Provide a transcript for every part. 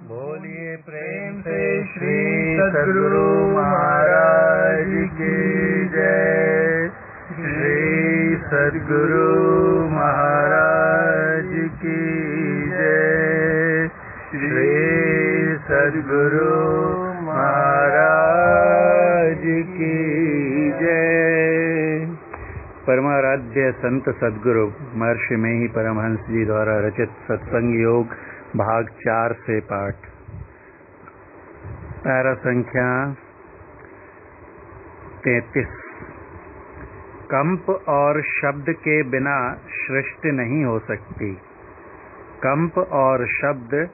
बोलिए प्रेम से श्री सद्गुरु महाराज की जय। श्री सद्गुरु महाराज की जय। श्री सद्गुरु महाराज की जय। परमाराध्य संत सद्गुरु महर्षि में ही परमहंस जी द्वारा रचित सत्संग योग भाग 4 से पाठ। पैरा संख्या 33। कंप और शब्द के बिना सृष्टि नहीं हो सकती। कंप और शब्द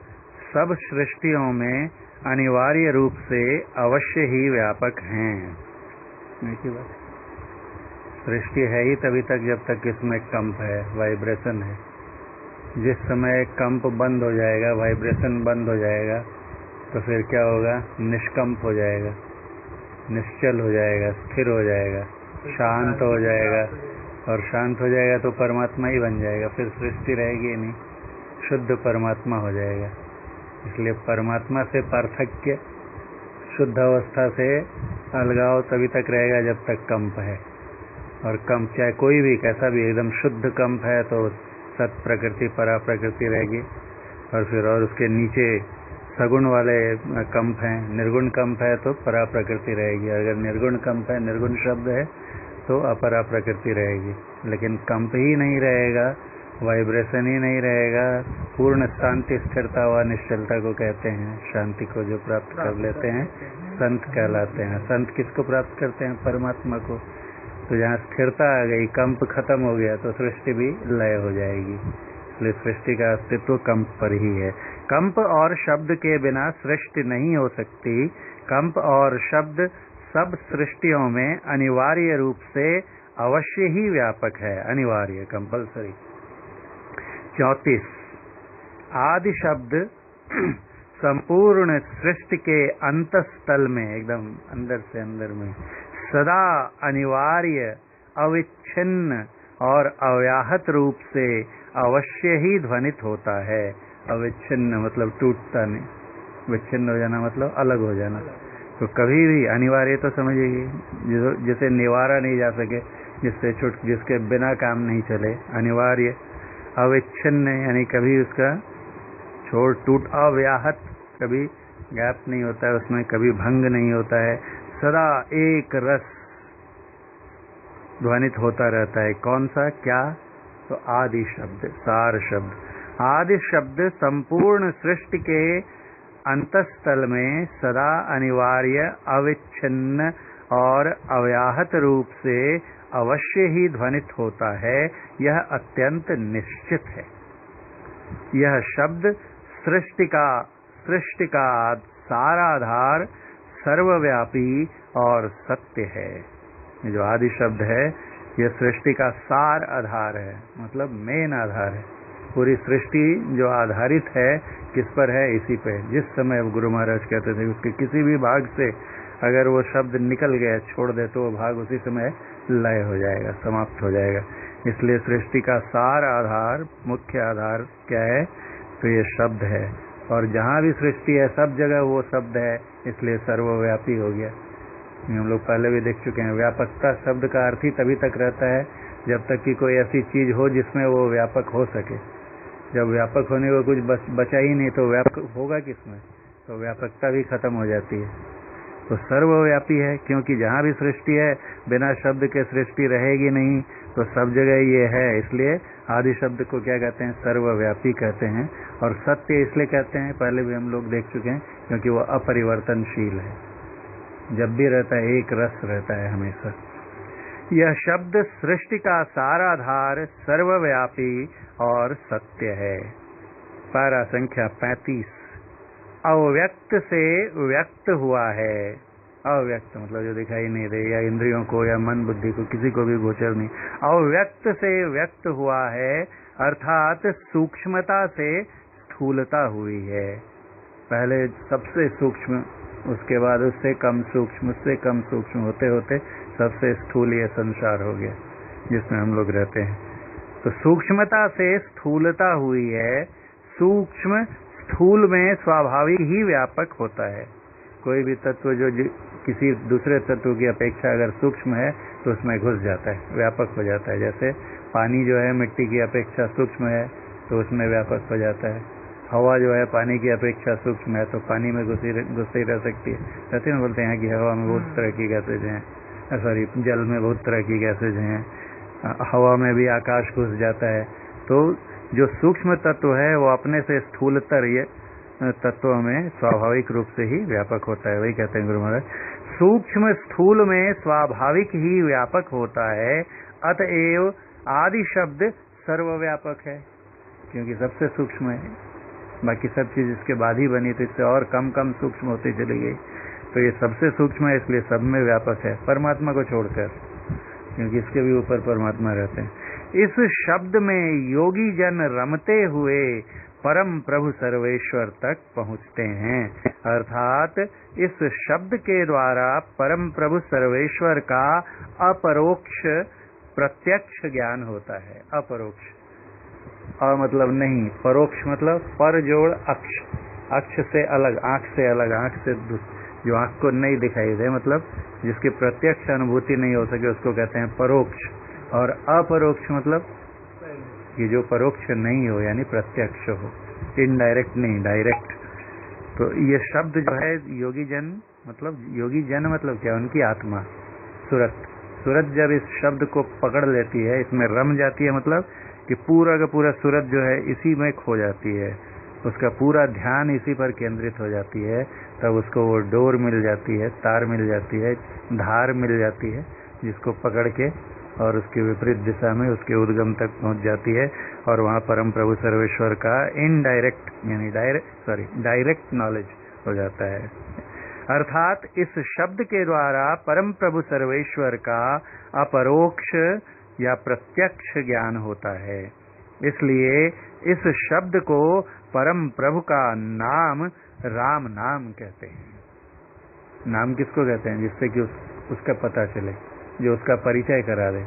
सब सृष्टियों में अनिवार्य रूप से अवश्य ही व्यापक हैं। सृष्टि है ही तभी तक जब तक इसमें कंप है, वाइब्रेशन है। जिस समय कंप बंद हो जाएगा, वाइब्रेशन बंद हो जाएगा, तो फिर क्या होगा? निष्कंप हो जाएगा, निश्चल हो जाएगा, स्थिर हो जाएगा, शांत हो जाएगा। और शांत हो जाएगा तो परमात्मा ही बन जाएगा। फिर सृष्टि रहेगी नहीं, शुद्ध परमात्मा हो जाएगा। इसलिए परमात्मा से पार्थक्य, शुद्ध अवस्था से अलगाव तभी तक रहेगा जब तक कंप है। और कंप चाहे कोई भी कैसा भी एकदम शुद्ध कंप है तो सत प्रकृति परा प्रकृति रहेगी। और फिर और उसके नीचे सगुण वाले कंप हैं, निर्गुण कंप है तो परा प्रकृति रहेगी। अगर निर्गुण कंप है, निर्गुण शब्द है तो अपरा प्रकृति रहेगी। लेकिन कंप ही नहीं रहेगा, वाइब्रेशन ही नहीं रहेगा, पूर्ण शांति स्थिरता व निश्चलता को कहते हैं। शांति को जो प्राप्त कर लेते हैं संत कहलाते हैं। संत किसको प्राप्त करते हैं? परमात्मा को। तो जहाँ स्थिरता आ गई, कंप खत्म हो गया, तो सृष्टि भी लय हो जाएगी। इसलिए सृष्टि का अस्तित्व कंप पर ही है। कंप और शब्द के बिना सृष्टि नहीं हो सकती। कंप और शब्द सब सृष्टियों में अनिवार्य रूप से अवश्य ही व्यापक है। अनिवार्य, कंपल्सरी। 34। आदि शब्द संपूर्ण सृष्टि के अंतस्थल में, एकदम अंदर से अंदर में सदा अनिवार्य, अविच्छिन्न और अव्याहत रूप से अवश्य ही ध्वनित होता है। अविच्छिन्न मतलब टूटता नहीं, विच्छिन्न हो जाना मतलब अलग हो जाना। तो कभी भी अनिवार्य तो समझिए, जिसे निवारा नहीं जा सके, जिसके बिना काम नहीं चले, अनिवार्य। अविच्छिन्न यानी कभी उसका छोड़ टूट, अव्याहत कभी गैप नहीं होता है उसमें, कभी भंग नहीं होता है, सदा एक रस ध्वनित होता रहता है। कौन सा? क्या? तो आदि शब्द, सार शब्द। आदि शब्द संपूर्ण सृष्टि के अंतस्थल में सदा अनिवार्य, अविच्छिन्न और अव्याहत रूप से अवश्य ही ध्वनित होता है। यह अत्यंत निश्चित है। यह शब्द सृष्टि का साराधार, सर्वव्यापी और सत्य है। ये जो आदि शब्द है, यह सृष्टि का सार आधार है, मतलब मेन आधार है। पूरी सृष्टि जो आधारित है किस पर है? इसी पे। जिस समय गुरु महाराज कहते थे उसके किसी भी भाग से अगर वो शब्द निकल गया, छोड़ दे, तो वो भाग उसी समय लय हो जाएगा, समाप्त हो जाएगा। इसलिए सृष्टि का सार आधार, मुख्य आधार क्या है? तो ये शब्द है। और जहाँ भी सृष्टि है सब जगह वो शब्द है, इसलिए सर्वव्यापी हो गया। हम लोग पहले भी देख चुके हैं। व्यापकता शब्द का अर्थ ही तभी तक रहता है जब तक कि कोई ऐसी चीज हो जिसमें वो व्यापक हो सके। जब व्यापक होने को कुछ बचा ही नहीं तो व्यापक होगा किसमें? तो व्यापकता भी खत्म हो जाती है। तो सर्वव्यापी है, क्योंकि जहाँ भी सृष्टि है बिना शब्द के सृष्टि रहेगी नहीं, तो सब जगह ये है। इसलिए आदि शब्द को क्या कहते हैं? सर्वव्यापी कहते हैं। और सत्य इसलिए कहते हैं, पहले भी हम लोग देख चुके हैं, क्योंकि वो अपरिवर्तनशील है, जब भी रहता है एक रस रहता है हमेशा। यह शब्द सृष्टि का साराधार, सर्वव्यापी और सत्य है। पारा संख्या 35। अव्यक्त से व्यक्त हुआ है। अव्यक्त मतलब जो दिखाई नहीं दे, या इंद्रियों को या मन बुद्धि को, किसी को भी गोचर नहीं। अव्यक्त से व्यक्त हुआ है, अर्थात सूक्ष्मता से स्थूलता हुई है। पहले सबसे सूक्ष्म, उसके बाद उससे कम सूक्ष्म, उससे कम सूक्ष्म होते होते सबसे स्थूल ये संसार हो गया जिसमें हम लोग रहते हैं। तो सूक्ष्मता से स्थूलता हुई है। सूक्ष्म स्थूल में स्वाभाविक ही व्यापक होता है। कोई भी तत्व जो किसी दूसरे तत्व की अपेक्षा अगर सूक्ष्म है तो उसमें घुस जाता है, व्यापक हो जाता है। जैसे पानी जो है मिट्टी की अपेक्षा सूक्ष्म है तो उसमें व्यापक हो जाता है। हवा जो है पानी की अपेक्षा सूक्ष्म है तो पानी में घुसती रह सकती है। कहते हैं, बोलते हैं कि हवा में बहुत तरह की गैसेज हैं, सॉरी जल में बहुत तरह की गैसेज हैं, हवा में भी आकाश घुस जाता है। तो जो सूक्ष्म तत्व है वो अपने से स्थूलतर ये तत्वों में स्वाभाविक रूप से ही व्यापक होता है। वही कहते हैं गुरु महाराज, सूक्ष्म स्थूल में स्वाभाविक ही व्यापक होता है, अतएव आदि शब्द सर्वव्यापक है, क्योंकि सबसे सूक्ष्म है। बाकी सब चीज इसके बाद ही बनी तो इससे और कम कम सूक्ष्म होती चली गई, तो ये सबसे सूक्ष्म है इसलिए सब में व्यापक है, परमात्मा को छोड़कर, क्योंकि इसके भी ऊपर परमात्मा रहते हैं। इस शब्द में योगी जन रमते हुए परम प्रभु सर्वेश्वर तक पहुंचते हैं, अर्थात इस शब्द के द्वारा परम प्रभु सर्वेश्वर का अपरोक्ष प्रत्यक्ष ज्ञान होता है। अपरोक्ष मतलब नहीं, परोक्ष मतलब पर जोड़ अक्ष, अक्ष से अलग, आंख से अलग, आंख से जो आंख को नहीं दिखाई दे, मतलब जिसकी प्रत्यक्ष अनुभूति नहीं हो सके उसको कहते हैं परोक्ष। और अपरोक्ष मतलब कि जो परोक्ष नहीं हो यानी प्रत्यक्ष हो, इनडायरेक्ट नहीं, डायरेक्ट। तो ये शब्द जो है योगी जन मतलब क्या, उनकी आत्मा सूरत जब इस शब्द को पकड़ लेती है, इसमें रम जाती है, मतलब कि पूरा का पूरा सूरत जो है इसी में खो जाती है, उसका पूरा ध्यान इसी पर केंद्रित हो जाती है, तब उसको वो डोर मिल जाती है, तार मिल जाती है, धार मिल जाती है, जिसको पकड़ के और उसकी विपरीत दिशा में उसके उद्गम तक पहुंच जाती है। और वहाँ परम प्रभु सर्वेश्वर का इनडायरेक्ट यानी डायरेक्ट नॉलेज हो जाता है। अर्थात इस शब्द के द्वारा परम प्रभु सर्वेश्वर का अपरोक्ष या प्रत्यक्ष ज्ञान होता है। इसलिए इस शब्द को परम प्रभु का नाम राम नाम कहते हैं। नाम किसको कहते हैं? जिससे कि उसका पता चले, जो उसका परिचय करा दे।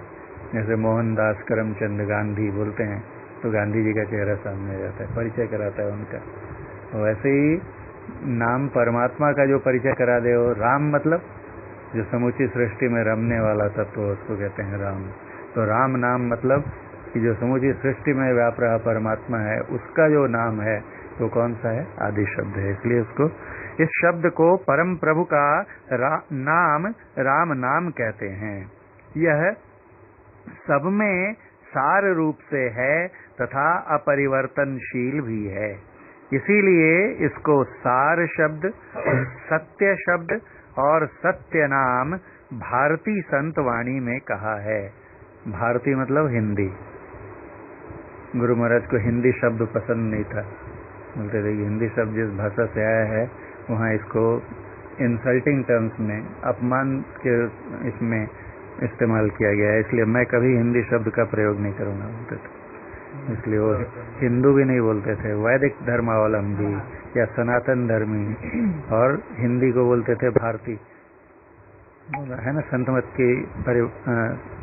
जैसे मोहनदास करमचंद गांधी बोलते हैं तो गांधी जी का चेहरा सामने आ जाता है, परिचय कराता है उनका। वैसे ही नाम परमात्मा का जो परिचय करा दे, वो राम मतलब जो समूची सृष्टि में रमने वाला तत्व, उसको कहते हैं राम। तो राम नाम मतलब कि जो समूची सृष्टि में व्याप रहा परमात्मा है, उसका जो नाम है तो कौन सा है? आदि शब्द है। इसलिए उसको, इस शब्द को परम प्रभु का नाम राम नाम कहते हैं। यह सब में सार रूप से है तथा अपरिवर्तनशील भी है, इसीलिए इसको सार शब्द, सत्य शब्द और सत्य नाम भारती संत वाणी में कहा है। भारती मतलब हिंदी। गुरु महाराज को हिंदी शब्द पसंद नहीं था, बोलते थे कि हिंदी शब्द जिस भाषा से आया है वहाँ इसको इंसल्टिंग टर्म्स में, अपमान के इसमें इस्तेमाल किया गया है, इसलिए मैं कभी हिंदी शब्द का प्रयोग नहीं करूँगा बोलते थे। इसलिए वो हिंदू भी नहीं बोलते थे, वैदिक धर्मावलंबी या सनातन धर्मी, और हिंदी को बोलते थे भारती, है ना, संतमत की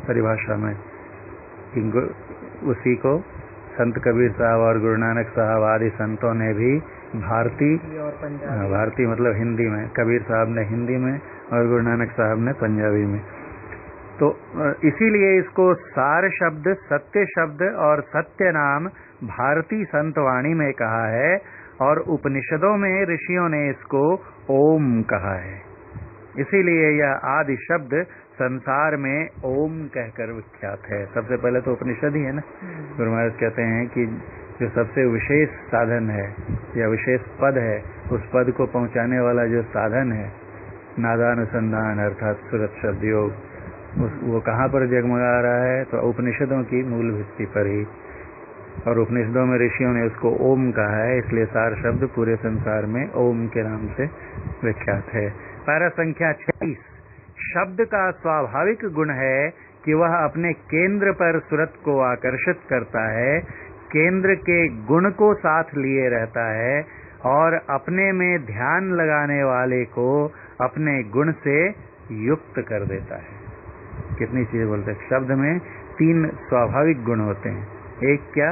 परिभाषा में। उसी को संत कबीर साहब और गुरु नानक साहब आदि संतों ने भी भारती मतलब हिंदी में, कबीर साहब ने हिंदी में और गुरु नानक साहब ने पंजाबी में। तो इसीलिए इसको सार शब्द, सत्य शब्द और सत्य नाम भारती संतवाणी में कहा है, और उपनिषदों में ऋषियों ने इसको ओम कहा है। इसीलिए यह आदि शब्द संसार में ओम कहकर विख्यात है। सबसे पहले तो उपनिषद ही है ना। गुरु महाराज कहते हैं कि जो सबसे विशेष साधन है या विशेष पद है, उस पद को पहुंचाने वाला जो साधन है, नादानुसंधान अर्थात सुरत शब्द योग, वो कहाँ पर जगमगा रहा है? तो उपनिषदों की मूल भित्ति पर ही। और उपनिषदों में ऋषियों ने उसको ओम कहा है, इसलिए सार शब्द पूरे संसार में ओम के नाम से विख्यात है। पैरा संख्या 26। शब्द का स्वाभाविक गुण है कि वह अपने केंद्र पर सुरत को आकर्षित करता है, केंद्र के गुण को साथ लिए रहता है, और अपने में ध्यान लगाने वाले को अपने गुण से युक्त कर देता है। कितनी चीजें बोलते हैं। शब्द में 3 स्वाभाविक गुण होते हैं। एक क्या?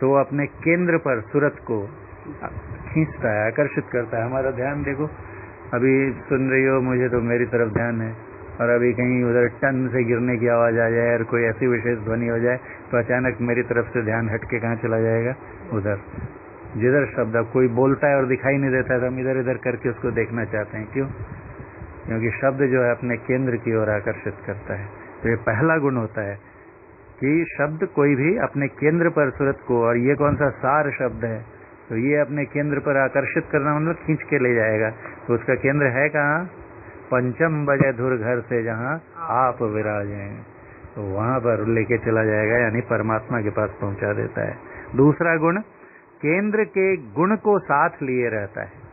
तो अपने केंद्र पर सुरत को खींचता है, आकर्षित करता है। हमारा ध्यान देखो, अभी सुन रही हो मुझे तो मेरी तरफ ध्यान है, और अभी कहीं उधर टन से गिरने की आवाज आ जाए और कोई ऐसी विशेष ध्वनि हो जाए तो अचानक मेरी तरफ से ध्यान हटके कहाँ चला जाएगा? उधर। जिधर शब्द, अब कोई बोलता है और दिखाई नहीं देता तो हम इधर इधर करके उसको देखना चाहते हैं। क्यों? क्योंकि शब्द जो है अपने केंद्र की ओर आकर्षित करता है। तो ये पहला गुण होता है कि शब्द कोई भी अपने केंद्र पर सूरत को, और ये कौन सा सार शब्द है, तो ये अपने केंद्र पर आकर्षित करना मतलब खींच के ले जाएगा। तो उसका केंद्र है कहाँ? पंचम बजे धुर घर से जहाँ आप विराजे, तो वहां पर लेके चला जाएगा, यानी परमात्मा के पास पहुंचा देता है। दूसरा गुण, केंद्र के गुण को साथ लिए रहता है।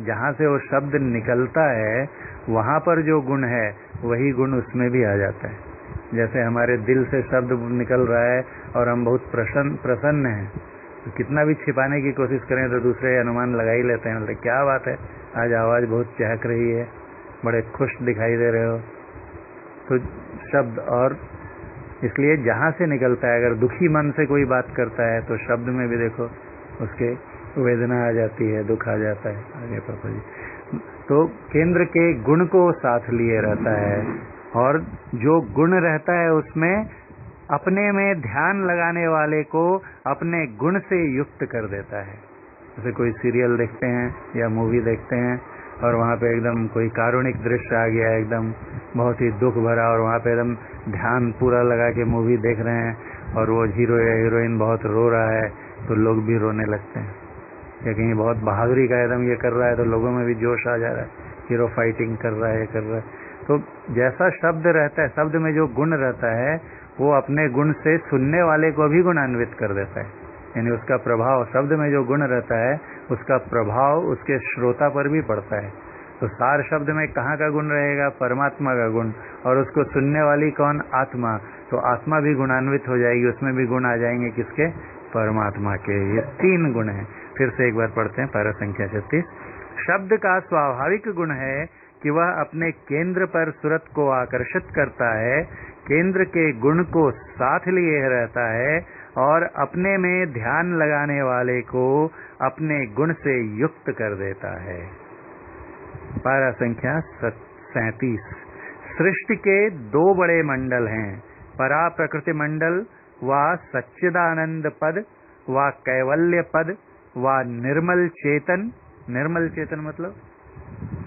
जहां से वो शब्द निकलता है वहां पर जो गुण है वही गुण उसमें भी आ जाता है। जैसे हमारे दिल से शब्द निकल रहा है और हम बहुत प्रसन्न हैं, तो कितना भी छिपाने की कोशिश करें तो दूसरे अनुमान लगा ही लेते हैं, बोलते क्या बात है, आज आवाज बहुत चहक रही है, बड़े खुश दिखाई दे रहे हो। तो शब्द, और इसलिए जहां से निकलता है, अगर दुखी मन से कोई बात करता है तो शब्द में भी देखो उसके वेदना आ जाती है, दुख आ जाता है। आगे पापा जी, तो केंद्र के गुण को साथ लिए रहता है, और जो गुण रहता है उसमें अपने में ध्यान लगाने वाले को अपने गुण से युक्त कर देता है। जैसे कोई सीरियल देखते हैं या मूवी देखते हैं और वहाँ पे एकदम कोई कारुणिक दृश्य आ गया, एकदम बहुत ही दुख भरा, और वहाँ पे एकदम ध्यान पूरा लगा के मूवी देख रहे हैं और वो हीरो या हीरोइन बहुत रो रहा है तो लोग भी रोने लगते हैं। या कहीं बहुत बहादुरी का एकदम ये कर रहा है तो लोगों में भी जोश आ जा रहा है, हीरो फाइटिंग कर रहा है, ये कर रहा है। तो जैसा शब्द रहता है, शब्द में जो गुण रहता है वो अपने गुण से सुनने वाले को भी गुणान्वित कर देता है। यानी उसका प्रभाव, शब्द में जो गुण रहता है उसका प्रभाव उसके श्रोता पर भी पड़ता है। तो सार शब्द में कहाँ का गुण रहेगा? परमात्मा का गुण। और उसको सुनने वाली कौन? आत्मा। तो आत्मा भी गुणान्वित हो जाएगी, उसमें भी गुण आ जाएंगे किसके? परमात्मा के। ये तीन गुण हैं। फिर से एक बार पढ़ते हैं, पैरा संख्या 36। शब्द का स्वाभाविक गुण है कि वह अपने केंद्र पर सुरत को आकर्षित करता है, केंद्र के गुण को साथ लिए रहता है और अपने में ध्यान लगाने वाले को अपने गुण से युक्त कर देता है। पैरा संख्या 37। सृष्टि के दो बड़े मंडल हैं, परा प्रकृति मंडल व सच्चिदानंद पद व कैवल्य पद व निर्मल चेतन। निर्मल चेतन मतलब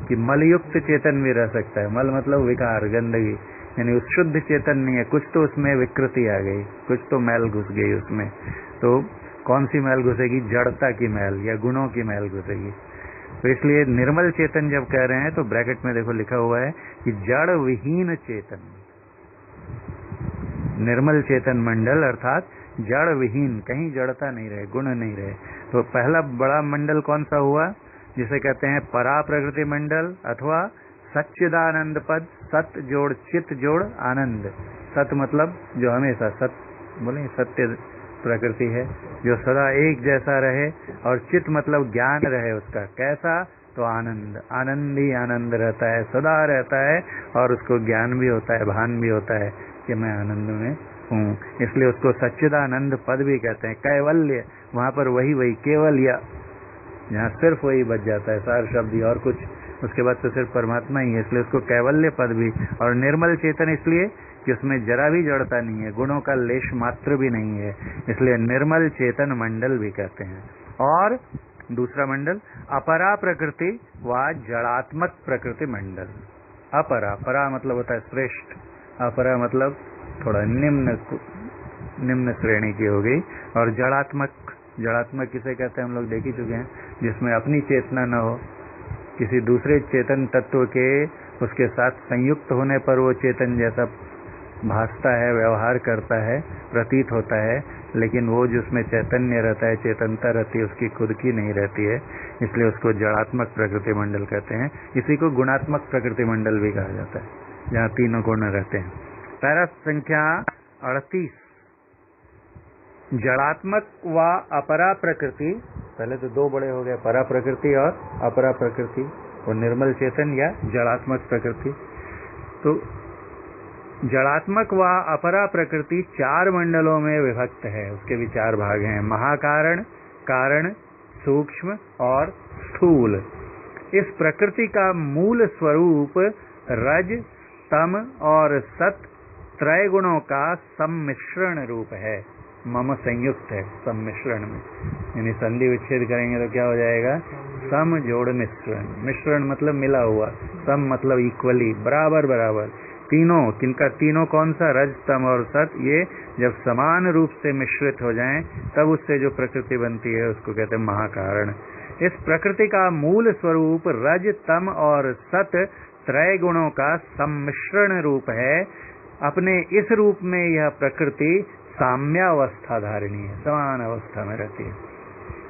कि मलयुक्त चेतन भी रह सकता है। मल मतलब विकार, गंदगी, यानी उस शुद्ध चेतन नहीं है, कुछ तो उसमें विकृति आ गई, कुछ तो मैल घुस गई उसमें। तो कौन सी मैल घुसेगी? जड़ता की मैल या गुणों की मैल घुसेगी। तो इसलिए निर्मल चेतन जब कह रहे हैं तो ब्रैकेट में देखो लिखा हुआ है कि जड़ विहीन चेतन। निर्मल चेतन मंडल अर्थात जड़ विहीन, कहीं जड़ता नहीं रहे, गुण नहीं रहे। तो पहला बड़ा मंडल कौन सा हुआ? जिसे कहते हैं परा प्रकृति मंडल अथवा सच्चिदानंद पद। सत जोड़ चित जोड़ आनंद। सत मतलब जो हमेशा, सत बोले सत्य प्रकृति है जो सदा एक जैसा रहे, और चित मतलब ज्ञान रहे उसका कैसा? तो आनंद। आनंद ही आनंद रहता है, सदा रहता है, और उसको ज्ञान भी होता है, भान भी होता है कि मैं आनंद में हूँ, इसलिए उसको सच्चिदानंद पद भी कहते हैं। कैवल्य, वहां पर वही केवल, या यहाँ सिर्फ वही बच जाता है, सार शब्द और कुछ, उसके बाद तो सिर्फ परमात्मा ही है, इसलिए उसको कैवल्य पद भी। और निर्मल चेतन इसलिए कि उसमें जरा भी जड़ता नहीं है, गुणों का लेश मात्र भी नहीं है, इसलिए निर्मल चेतन मंडल भी कहते हैं। और दूसरा मंडल अपरा प्रकृति व जड़ात्मक प्रकृति मंडल। अपरा, परा मतलब होता है श्रेष्ठ, अपरा मतलब थोड़ा निम्न श्रेणी की हो गई। और जड़ात्मक, जड़ात्मक किसे कहते हैं हम लोग देख ही चुके हैं, जिसमें अपनी चेतना न हो, किसी दूसरे चेतन तत्व के उसके साथ संयुक्त होने पर वो चेतन जैसा भासता है, व्यवहार करता है, प्रतीत होता है, लेकिन वो जिसमें चैतन्य रहता है, चेतनता रहती है, उसकी खुद की नहीं रहती है, इसलिए उसको जड़ात्मक प्रकृति मंडल कहते हैं। इसी को गुणात्मक प्रकृति मंडल भी कहा जाता है, जहाँ तीनों गुण रहते हैं। पैरा संख्या 38। जड़ात्मक व अपरा प्रकृति, पहले तो दो बड़े हो गए, परा प्रकृति और अपरा प्रकृति, और निर्मल चेतन या जड़ात्मक प्रकृति। तो जड़ात्मक व अपरा प्रकृति 4 मंडलों में विभक्त है, उसके भी 4 भाग हैं, महाकारण, कारण, सूक्ष्म और स्थूल। इस प्रकृति का मूल स्वरूप रज, तम और सत त्रय गुणों का सम्मिश्रण रूप है। मम संयुक्त है सम्मिश्रण में, यानी संधि विच्छेद करेंगे तो क्या हो जाएगा? सम जोड़ मिश्रण। मिश्रण मतलब मिला हुआ, सम मतलब इक्वली, बराबर बराबर। तीनों, किनका? तीनों कौन सा? रज, तम और सत। ये जब समान रूप से मिश्रित हो जाएं तब उससे जो प्रकृति बनती है उसको कहते हैं महाकारण। इस प्रकृति का मूल स्वरूप रज, तम और सत त्रय गुणों का सम्मिश्रण रूप है। अपने इस रूप में यह प्रकृति साम्यावस्था धारिणी है, समान अवस्था में रहती है।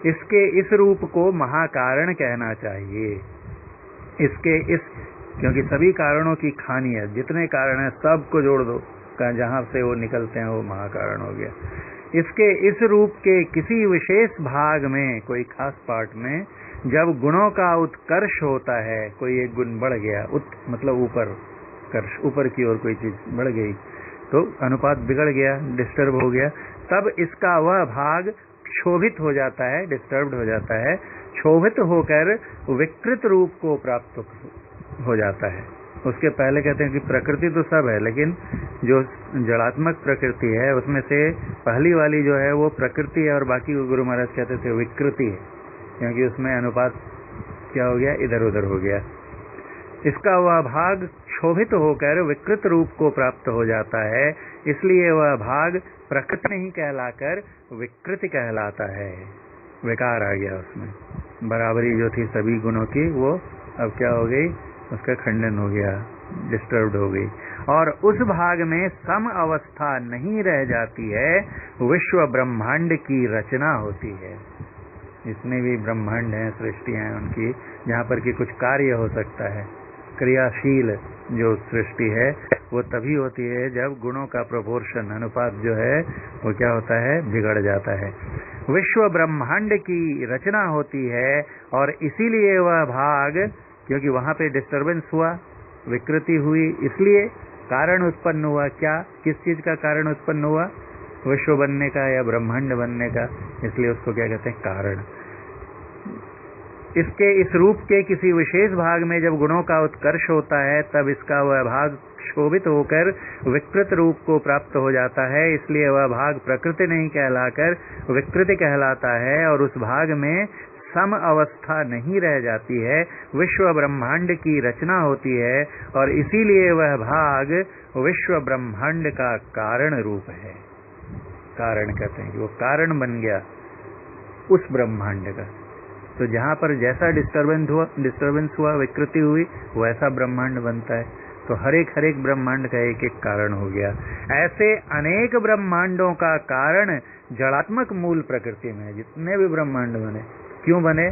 इसके इस रूप को महाकारण कहना चाहिए। इसके इस, क्योंकि सभी कारणों की खानी है, जितने कारण है सबको जोड़ दो, जहां से वो निकलते हैं वो महाकारण हो गया। इसके इस रूप के किसी विशेष भाग में, कोई खास पार्ट में जब गुणों का उत्कर्ष होता है, कोई एक गुण बढ़ गया, मतलब ऊपर कर्ष, ऊपर की ओर कोई चीज बढ़ गई तो अनुपात बिगड़ गया, डिस्टर्ब हो गया, तब इसका वह भाग क्षोभित हो जाता है, डिस्टर्ब्ड हो जाता है। क्षोभित होकर विकृत रूप को प्राप्त हो जाता है। उसके पहले कहते हैं कि प्रकृति तो सब है, लेकिन जो जड़ात्मक प्रकृति है उसमें से पहली वाली जो है वो प्रकृति है, और बाकी गुरु महाराज कहते थे विकृति है, क्योंकि उसमें अनुपात क्या हो गया? इधर उधर हो गया। इसका वह भाग क्षोभित होकर विकृत रूप को प्राप्त हो जाता है, इसलिए वह भाग प्रकृति नहीं कहलाकर विकृति कहलाता है। विकार आ गया उसमें, बराबरी जो थी सभी गुणों की वो अब क्या हो गई? उसका खंडन हो गया, डिस्टर्ब्ड हो गई, और उस भाग में सम अवस्था नहीं रह जाती है। विश्व ब्रह्मांड की रचना होती है। जितने भी ब्रह्मांड हैं, सृष्टियां हैं उनकी, जहाँ पर कि कुछ कार्य हो सकता है, क्रियाशील जो सृष्टि है वो तभी होती है जब गुणों का प्रोपोर्शन, अनुपात जो है वो क्या होता है? बिगड़ जाता है। विश्व ब्रह्मांड की रचना होती है, और इसीलिए वह भाग, क्योंकि वहां पे डिस्टरबेंस हुआ, विकृति हुई, इसलिए कारण उत्पन्न हुआ। क्या? किस चीज का कारण उत्पन्न हुआ? विश्व बनने का या ब्रह्मांड बनने का, इसलिए उसको क्या कहते हैं? कारण। इसके इस रूप के किसी विशेष भाग में जब गुणों का उत्कर्ष होता है तब इसका वह भाग क्षोभित होकर विकृत रूप को प्राप्त हो जाता है, इसलिए वह भाग प्रकृति नहीं कहलाकर विकृति कहलाता है, और उस भाग में सम अवस्था नहीं रह जाती है। विश्व ब्रह्मांड की रचना होती है, और इसीलिए वह भाग विश्व ब्रह्मांड का कारण रूप है। कारण कहते हैं कि वो कारण बन गया उस ब्रह्मांड का। तो जहाँ पर जैसा डिस्टर्बेंस हुआ, विकृति हुई, वैसा ब्रह्मांड बनता है। तो हर एक ब्रह्मांड का एक एक कारण हो गया। ऐसे अनेक ब्रह्मांडों का कारण जड़ात्मक मूल प्रकृति में है। जितने भी ब्रह्मांड बने, क्यों बने?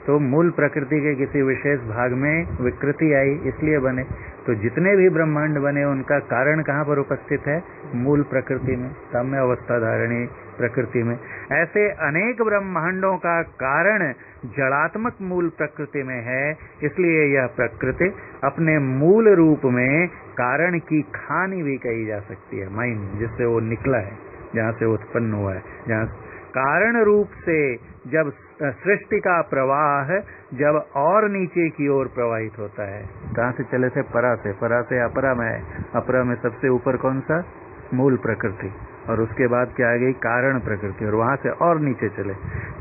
तो मूल प्रकृति के किसी विशेष भाग में विकृति आई, इसलिए बने। तो जितने भी ब्रह्मांड बने उनका कारण कहाँ पर उपस्थित है? मूल प्रकृति में, साम्य अवस्था धारणी प्रकृति में। ऐसे अनेक ब्रह्मांडों का कारण जड़ात्मक मूल प्रकृति में है, इसलिए यह प्रकृति अपने मूल रूप में कारण की खानी भी कही जा सकती है। माइंड, जिससे वो निकला है, जहाँ से उत्पन्न हुआ है, जहाँ कारण रूप से जब सृष्टि का प्रवाह जब और नीचे की ओर प्रवाहित होता है, कहाँ से चले थे? परा से अपरा में है। अपरा में सबसे ऊपर कौन सा? मूल प्रकृति, और उसके बाद क्या आ गई? कारण प्रकृति, और वहां से और नीचे चले।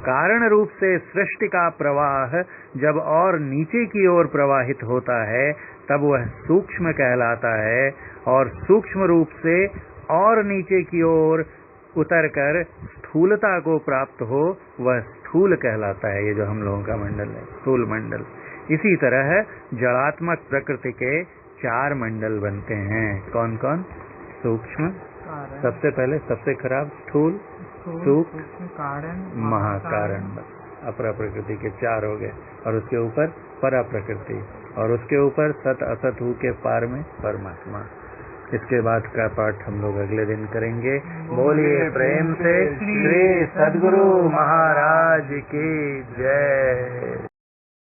कारण रूप से सृष्टि का प्रवाह जब और नीचे की ओर प्रवाहित होता है तब वह सूक्ष्म कहलाता है, और सूक्ष्म रूप से और नीचे की ओर उतरकर स्थूलता को प्राप्त हो, वह स्थूल कहलाता है। ये जो हम लोगों का मंडल है, स्थूल मंडल। इसी तरह जड़ात्मक प्रकृति के 4 मंडल बनते हैं। कौन कौन? सूक्ष्म, सबसे पहले सबसे खराब स्थूल, सूक्ष्म, कारण, महाकारण। अपरा प्रकृति के 4 हो गए, और उसके ऊपर परा प्रकृति, और उसके ऊपर सत असत हु के पार में परमात्मा। इसके बाद का पाठ हम लोग अगले दिन करेंगे। बोलिए प्रेम से श्री सद्गुरु महाराज की जय।